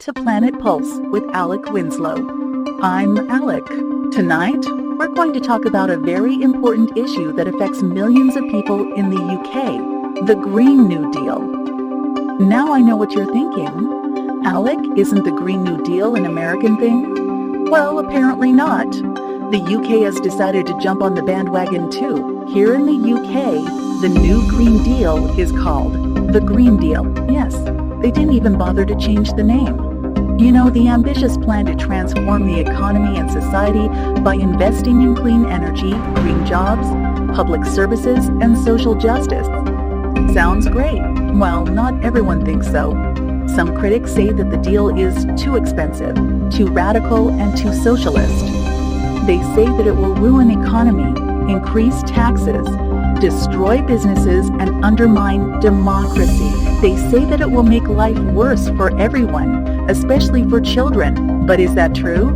to Planet Pulse with Alec Winslow. I'm Alec. Tonight, we're going to talk about a very important issue that affects millions of people in the UK, the Green New Deal. Now I know what you're thinking. Alec, isn't the Green New Deal an American thing? Well, apparently not. The UK has decided to jump on the bandwagon too. Here in the UK, the new Green Deal is called the Green Deal. Yes, they didn't even bother to change the name. You know, the ambitious plan to transform the economy and society by investing in clean energy, green jobs, public services, and social justice. Sounds great. Well, not everyone thinks so. Some critics say that the deal is too expensive, too radical, and too socialist. They say that it will ruin economy, increase taxes, destroy businesses, and undermine democracy. They say that it will make life worse for everyone, especially for children. But is that true?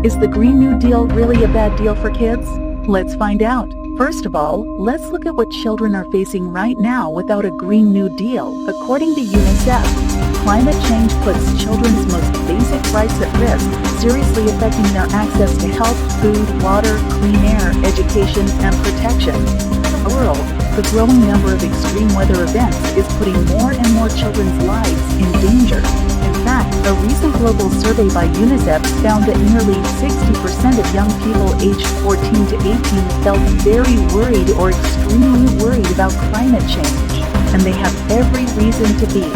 Is the Green New Deal really a bad deal for kids? Let's find out. First of all, let's look at what children are facing right now without a Green New Deal. According to UNICEF, climate change puts children's most basic rights at risk, seriously affecting their access to health, food, water, clean air, education, and protection. In the world, the growing number of extreme weather events is putting more and more children's lives in danger. In fact, a recent global survey by UNICEF found that nearly 60% of young people aged 14 to 18 felt very worried or extremely worried about climate change. And they have every reason to be.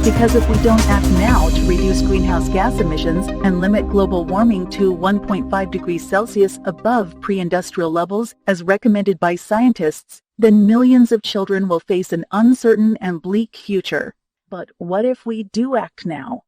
Because if we don't act now to reduce greenhouse gas emissions and limit global warming to 1.5 degrees Celsius above pre-industrial levels as recommended by scientists, then millions of children will face an uncertain and bleak future. But what if we do act now?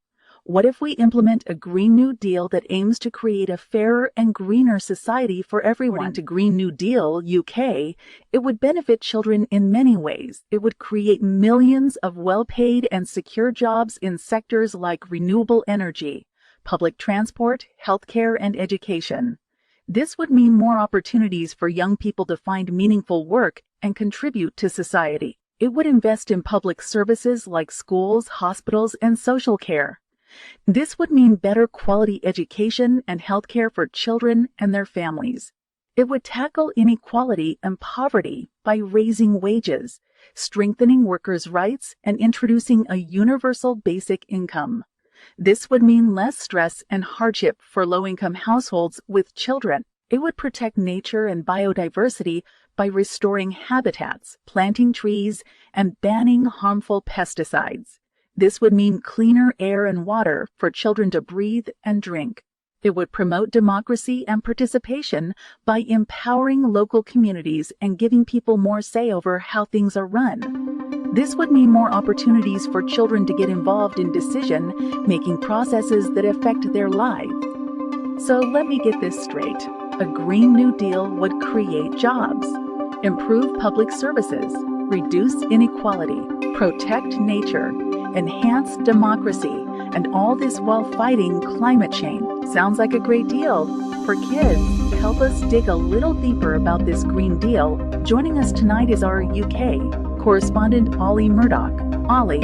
What if we implement a Green New Deal that aims to create a fairer and greener society for everyone? According to Green New Deal UK, it would benefit children in many ways. It would create millions of well-paid and secure jobs in sectors like renewable energy, public transport, healthcare, and education. This would mean more opportunities for young people to find meaningful work and contribute to society. It would invest in public services like schools, hospitals, and social care. This would mean better quality education and healthcare for children and their families. It would tackle inequality and poverty by raising wages, strengthening workers' rights, and introducing a universal basic income. This would mean less stress and hardship for low-income households with children. It would protect nature and biodiversity by restoring habitats, planting trees, and banning harmful pesticides. This would mean cleaner air and water for children to breathe and drink. It would promote democracy and participation by empowering local communities and giving people more say over how things are run. This would mean more opportunities for children to get involved in decision-making processes that affect their lives. So let me get this straight. A Green New Deal would create jobs, improve public services, reduce inequality, protect nature, enhance democracy, and all this while fighting climate change. Sounds like a great deal. For kids, to help us dig a little deeper about this Green Deal, joining us tonight is our UK correspondent Ollie Murdoch. Ollie,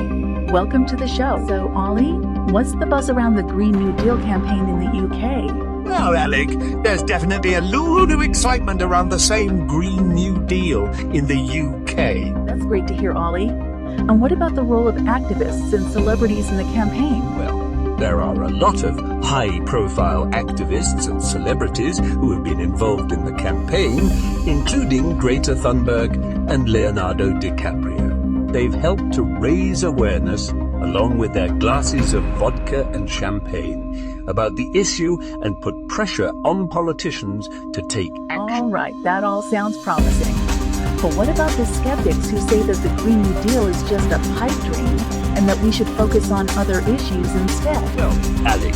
welcome to the show. So Ollie, what's the buzz around the Green New Deal campaign in the UK? Well, Alec, there's definitely a load of excitement around the same Green New Deal in the UK. That's great to hear, Ollie. And what about the role of activists and celebrities in the campaign? Well, there are a lot of high-profile activists and celebrities who have been involved in the campaign, including Greta Thunberg and Leonardo DiCaprio. They've helped to raise awareness, along with their glasses of vodka and champagne, about the issue and put pressure on politicians to take action. All right, that all sounds promising. But what about the skeptics who say that the Green New Deal is just a pipe dream and that we should focus on other issues instead? Well, Alec,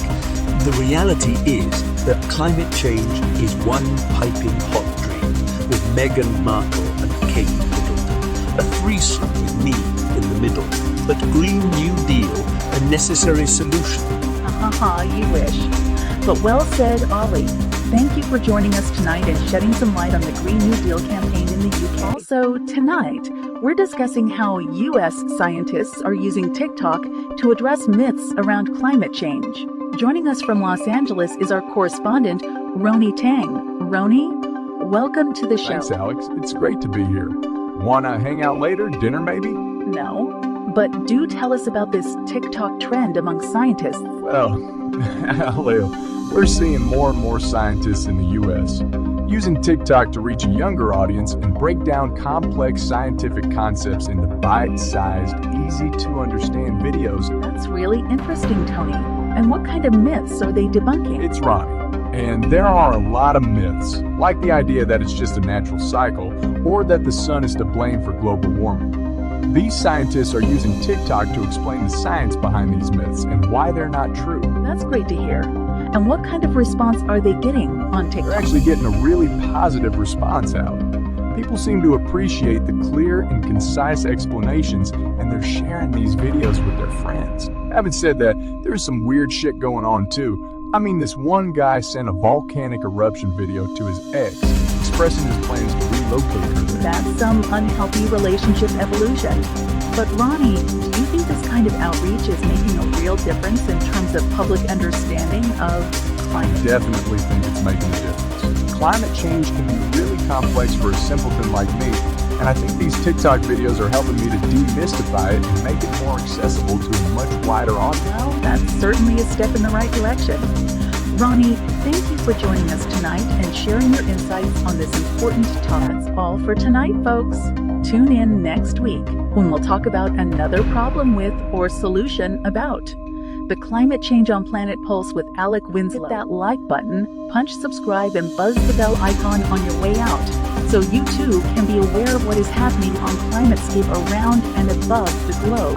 the reality is that climate change is one piping hot dream with Meghan Markle and Kate Middleton, a threesome with me in the middle, but Green New Deal a necessary solution. You wish. But well said, Ollie. Thank you for joining us tonight and shedding some light on the Green New Deal campaign in the UK. So tonight, we're discussing how U.S. scientists are using TikTok to address myths around climate change. Joining us from Los Angeles is our correspondent, Roni Tang. Roni, welcome to the show. Thanks, Alex. It's great to be here. Wanna hang out later? Dinner, maybe? No, but do tell us about this TikTok trend among scientists. Well, Leo, we're seeing more and more scientists in the U.S. using TikTok to reach a younger audience and break down complex scientific concepts into bite-sized, easy-to-understand videos. That's really interesting, Tony. And what kind of myths are they debunking? It's Ronnie, and there are a lot of myths, like the idea that it's just a natural cycle or that the sun is to blame for global warming. These scientists are using TikTok to explain the science behind these myths and why they're not true. That's great to hear. And what kind of response are they getting on TikTok? They're actually getting a really positive response out. People seem to appreciate the clear and concise explanations, and they're sharing these videos with their friends. Having said that, there's some weird shit going on too. I mean, this one guy sent a volcanic eruption video to his ex, expressing his plans to relocate her there. That's some unhealthy relationship evolution. But Ronnie, do you think this kind of outreach is making a real difference in terms of public understanding of climate? I definitely think it's making a difference. Climate change can be really complex for a simpleton like me, and I think these TikTok videos are helping me to demystify it and make it more accessible to a much wider audience. Well, that's certainly a step in the right direction. Ronnie, thank you for joining us tonight and sharing your insights on this important topic. That's all for tonight, folks. Tune in next week when we'll talk about another problem with or solution about the Climate Change on Planet Pulse with Alec Winslow. Hit that like button, punch subscribe, and buzz the bell icon on your way out so you too can be aware of what is happening on ClimateScape around and above the globe.